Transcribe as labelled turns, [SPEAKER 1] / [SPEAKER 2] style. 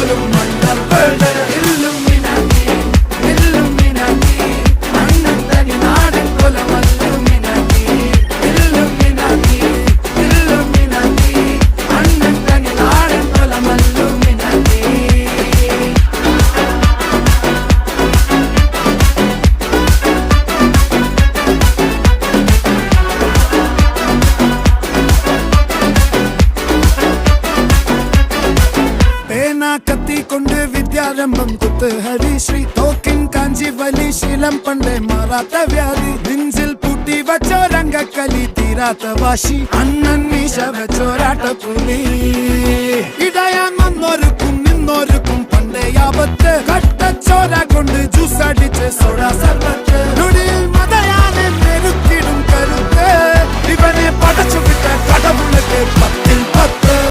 [SPEAKER 1] പോലും മണ്ണപ്പേട് Illuminati Illuminati അണ്ണൻ തനി നാടൻ കൊലമല്ലുമിനാറ്റി ഇല്ലുമിനാറ്റി ഇല്ലുമിനാറ്റി അണ്ണൻ തനി നാടൻ കൊലമല്ലുമിനാറ്റി. കത്തി കൊണ്ട് വിദ്യാരംഭം കുത്ത് ഹരിശ്രീ തോക്കിൻ കാഞ്ചി വലി ശീലം പണ്ടേ മാറാത്ത വ്യാധി നെഞ്ചിൽ പൂട്ടി വച്ചോരംഗക്കലി തീരാത്ത വാശി അണ്ണൻ മീശ വെച്ചോരാട്ടപ്പുലി ഇടയാൻ വന്നോർക്കും നിന്നോർക്കും പണ്ടേ ആപത്ത് കട്ടച്ചോര കൊണ്ട് ജ്യൂസ് അടിച്ച് സോഡ സർബത്ത് നൊടിയിൽ മതയാനെ മെരുക്കിടും കരുത്ത് ഇവനെ പടച്ചു വിട്ട കടവുള്ളത്തെ